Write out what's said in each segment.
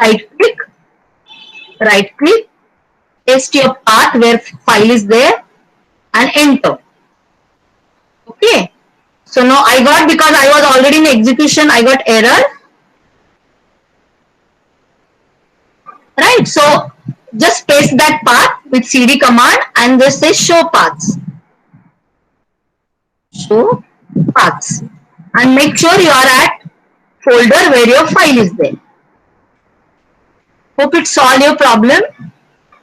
right click, paste your path where file is there and enter. Okay. So now I got, because I was already in execution, I got error. Right. So just paste that path with cd command and just say show paths. Show paths. And make sure you are at folder where your file is there. Hope it solved your problem.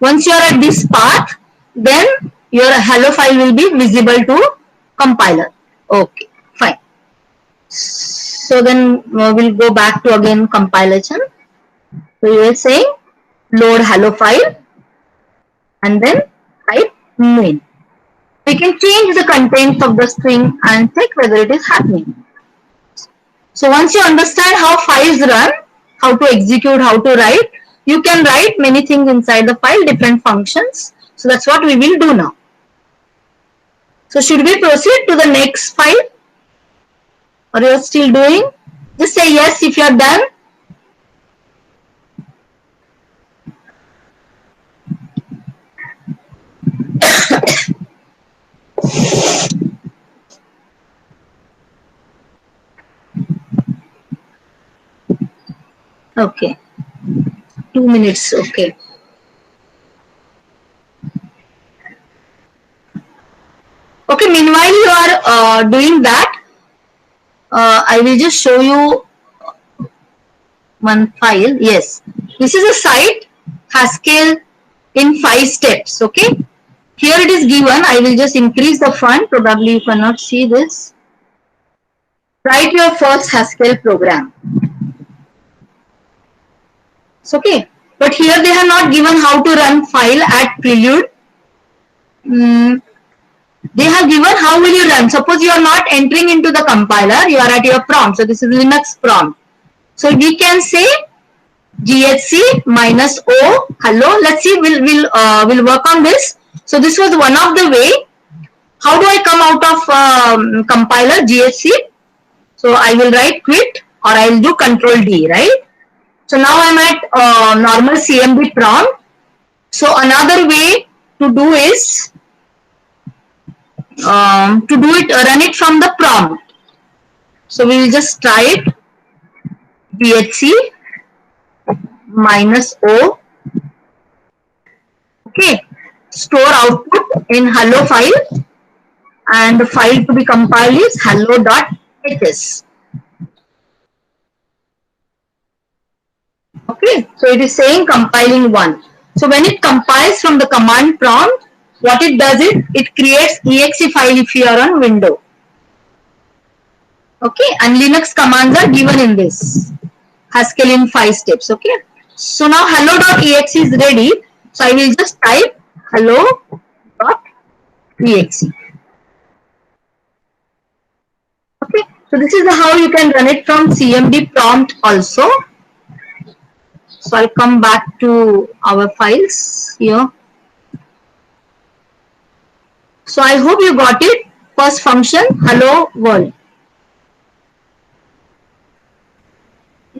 Once you are at this path, then your hello file will be visible to compiler. Okay, fine. So then we'll go back to again compilation. So you are saying load hello file and then type main. We can change the contents of the string and check whether it is happening. So once you understand how files run, how to execute, how to write, you can write many things inside the file, different functions. So that's what we will do now. So should we proceed to the next file? Or you are still doing? Just say yes if you are done. Okay. 2 minutes. Okay. Okay. Meanwhile, you are doing that. I will just show you one file. Yes. This is a site, Haskell in 5 steps. Okay. Here it is given. I will just increase the font. Probably you cannot see this. Write your first Haskell program. It's okay. But here they have not given how to run file at Prelude. They have given how will you run. Suppose you are not entering into the compiler, you are at your prompt. So this is Linux prompt. So we can say ghc -o hello. Let's see, we'll work on this. So this was one of the way. How do I come out of compiler ghc? So I will write quit or I will do control D, right? So now I'm at normal CMD prompt. So another way to do is run it from the prompt. So we will just type dhc -o. Okay. Store output in hello file, and the file to be compiled is hello.ls. Okay. So it is saying compiling 1. So when it compiles from the command prompt, what it does is it creates exe file if you are on Windows. Okay, and Linux commands are given in this Haskell in 5 steps. Okay, so now hello.exe is ready. So I will just type hello.exe. Okay, so this is how you can run it from CMD prompt also. So I'll come back to our files here. So I hope you got it. First function, hello world.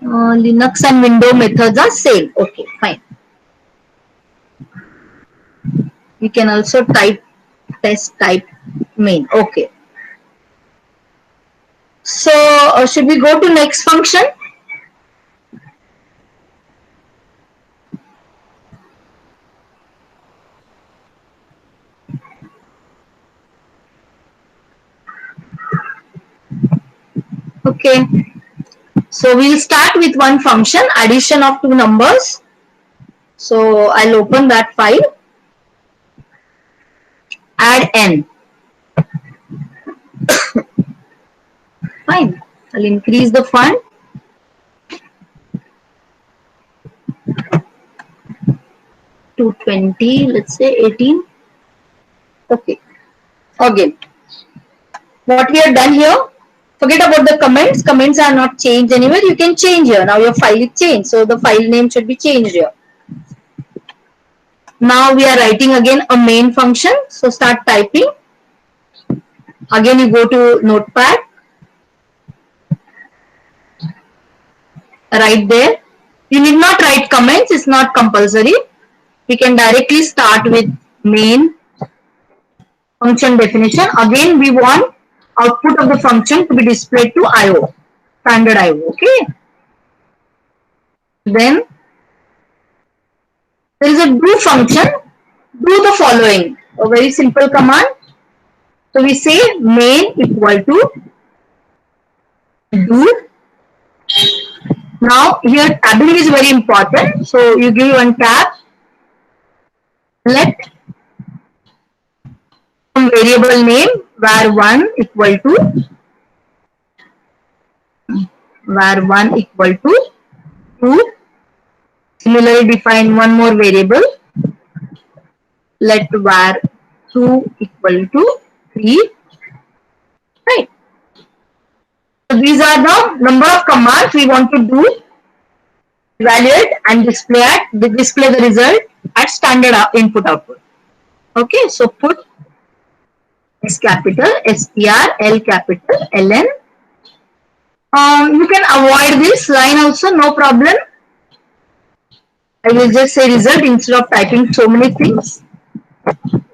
Linux and Windows methods are same. Okay, fine. You can also type test type main. Okay. So should we go to next function? Okay. So we'll start with one function, addition of two numbers. So I'll open that file. Add n. Fine. I'll increase the font. To 20, let's say 18. Okay. Again. What we have done here, forget about the comments. Comments are not changed anywhere. You can change here. Now your file is changed. So the file name should be changed here. Now we are writing again a main function. So start typing. Again you go to Notepad. Right there. You need not write comments, it's not compulsory. We can directly start with main function definition. Again, we want output of the function to be displayed to IO, standard IO. Okay. Then there is a do function. Do the following. A very simple command. So we say main equal to do. Now here tabbing is very important. So you give one tab. Let some variable name var1 equal to var1 equal to 2. Similarly define one more variable. Let var2 equal to 3. Right. So these are the number of commands we want to do, evaluate and display the result at standard input output. Okay, so put S capital, STR, L capital, LN. You can avoid this line also, no problem. I will just say result instead of typing so many things.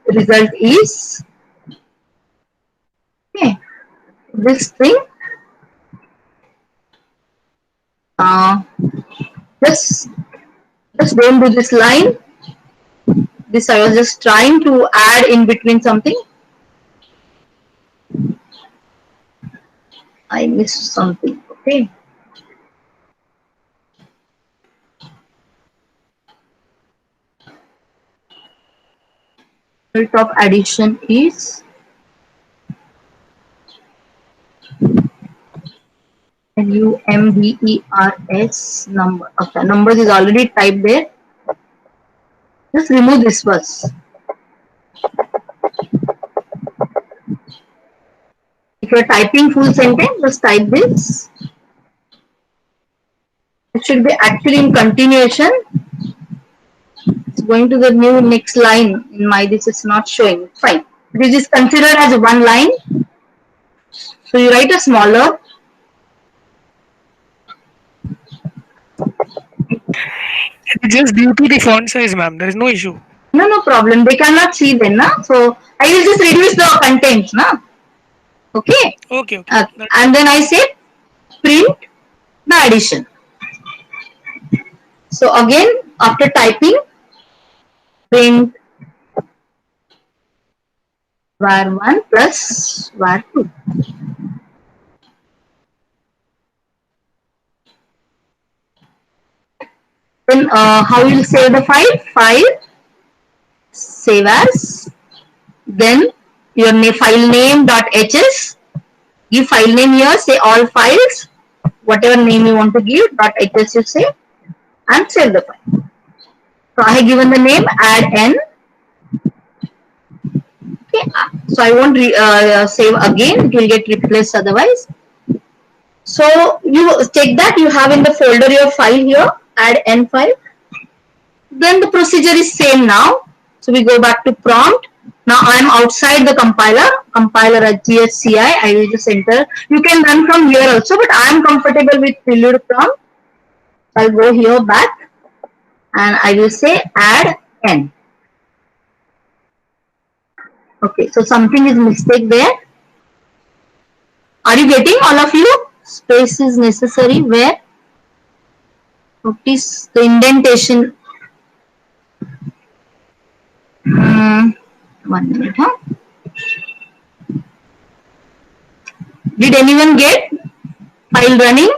Result is okay. This thing. Just don't do this line. This I was just trying to add in between something. I missed something. Okay. Result of addition is NUMBERS number. Okay, numbers is already typed there. Just remove this first. If you're typing full sentence, just type this. It should be actually in continuation. It's going to the new next line. In my this is not showing. Fine. This is considered as one line. So you write a smaller. Just due to the font size, ma'am. There is no issue. No problem. They cannot see then, na? So I will just reduce the contents, na? Okay. Okay. And then I say print the addition. So again, after typing, print var1 plus var2. Then how you will save the file? File, save as, then your file name .hs, give file name here, say all files, whatever name you want to give, .hs you say, and save the file. So I have given the name add n. Okay, so I won't save again, it will get replaced otherwise. So you check that you have in the folder your file here, add n file. Then the procedure is same now. So we go back to prompt. Now I am outside the compiler at GSCI. I will just enter. You can run from here also, but I am comfortable with prelude prompt. So I'll go here back and I will say add n. Okay, so something is mistake there. Are you getting all of you? Space is necessary where? Notice the indentation. 1 minute, huh? Did anyone get file running?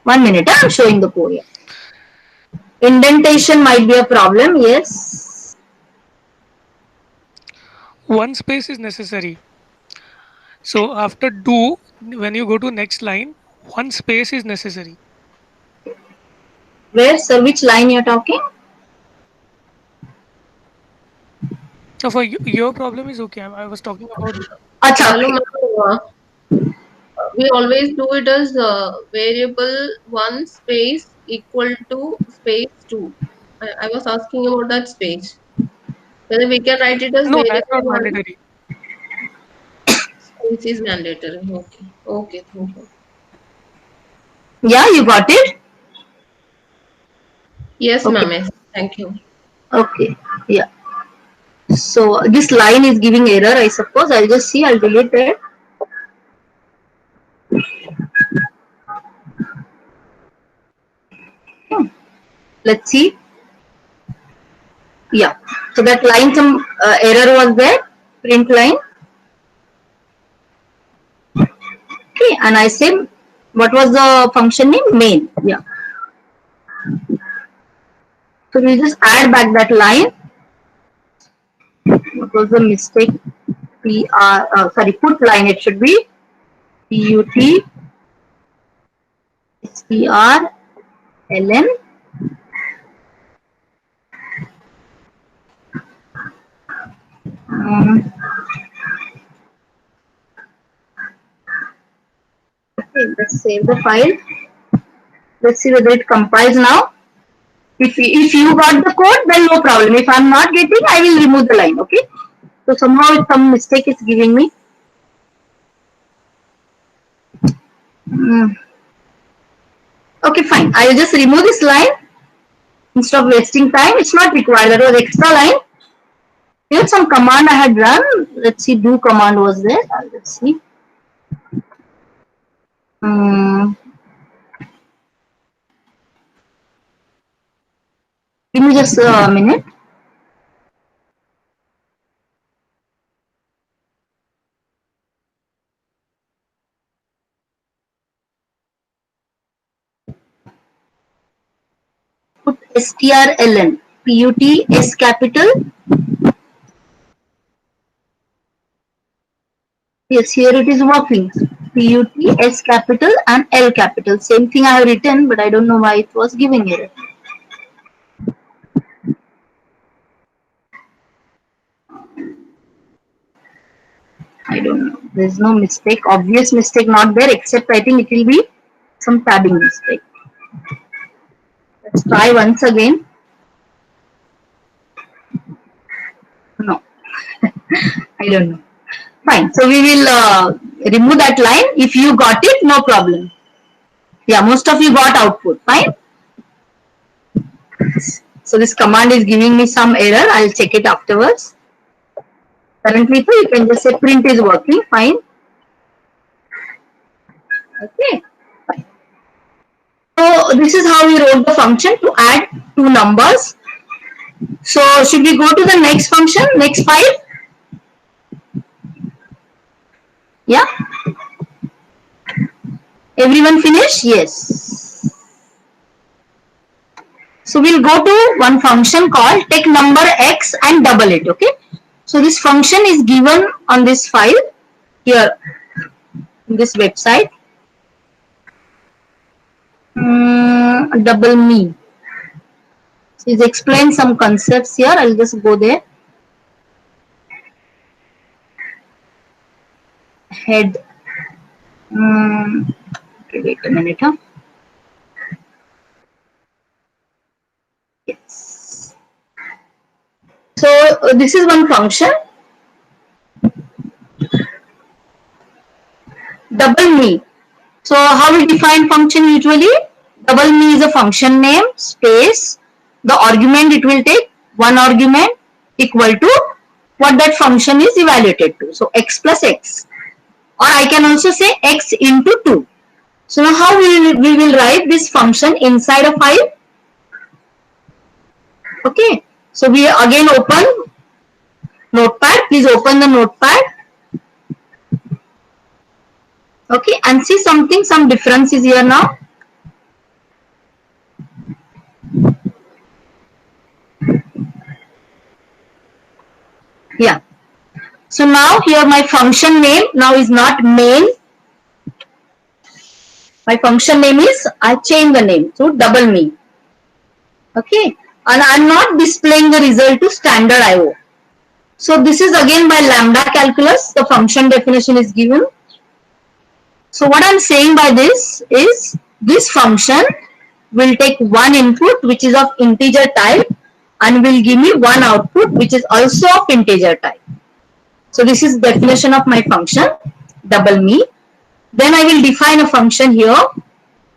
1 minute, I'm showing the code here. Indentation might be a problem, yes. One space is necessary. So after do, when you go to next line, one space is necessary. Where, sir, which line you're talking? So for your problem is okay. I was talking about. Acha, We always do it as variable 1 space equal to space 2. I was asking about that space. Whether we can write it as No, that's not variable 1 mandatory. space is mandatory. Okay. Okay, thank you. Yeah, you got it? Yes, Okay. ma'am. Yes. Thank you. Okay. Yeah. So this line is giving error, I suppose. I'll just see, I'll delete it. Let's see. Yeah. So that line, some error was there, print line. Okay. And I say, what was the function name? Main. Yeah. So we just add back that line. What was the mistake? Sorry, put line. It should be PUT STRLN. Okay, let's save the file. Let's see whether it compiles now. If you got the code, then no problem. If I'm not getting, I will remove the line. Okay. So somehow some mistake is giving me. Okay, fine. I will just remove this line instead of wasting time. It's not required. That was extra line. Here some command I had run. Let's see, do command was there. Let's see. Give me just a minute. Put STRLN. PUT S capital. Yes, here it is working. PUT S capital and L capital. Same thing I have written, but I don't know why it was giving error. I don't know. There's no mistake, obvious mistake not there, except I think it will be some tabbing mistake. Let's try once again. No, I don't know. Fine. So we will remove that line. If you got it, no problem. Yeah, most of you got output. Fine. So this command is giving me some error. I'll check it afterwards. Currently, so you can just say print is working. Fine. Okay. Fine. So this is how we wrote the function to add two numbers. So should we go to the next function, next file? Yeah. Everyone finished? Yes. So we'll go to one function called take number x and double it. Okay. So this function is given on this file here in this website. Double me. So he's explained some concepts here. I'll just go there. Head. Okay, wait a minute. Huh? Yes. So this is one function. Double me. So how we define function usually? Double me is a function name space the argument it will take, one argument equal to what that function is evaluated to. So x plus x, or I can also say x into 2. So now how we will write this function inside a file? Okay. So we again open Notepad. Please open the Notepad. Okay, and see something, some difference is here now. Yeah. So now here my function name now is not main. My function name is, I change the name to double me. Okay. And I'm not displaying the result to standard IO. So this is again by lambda calculus. The function definition is given. So what I'm saying by this is this function will take one input which is of integer type and will give me one output which is also of integer type. So this is definition of my function double me. Then I will define a function here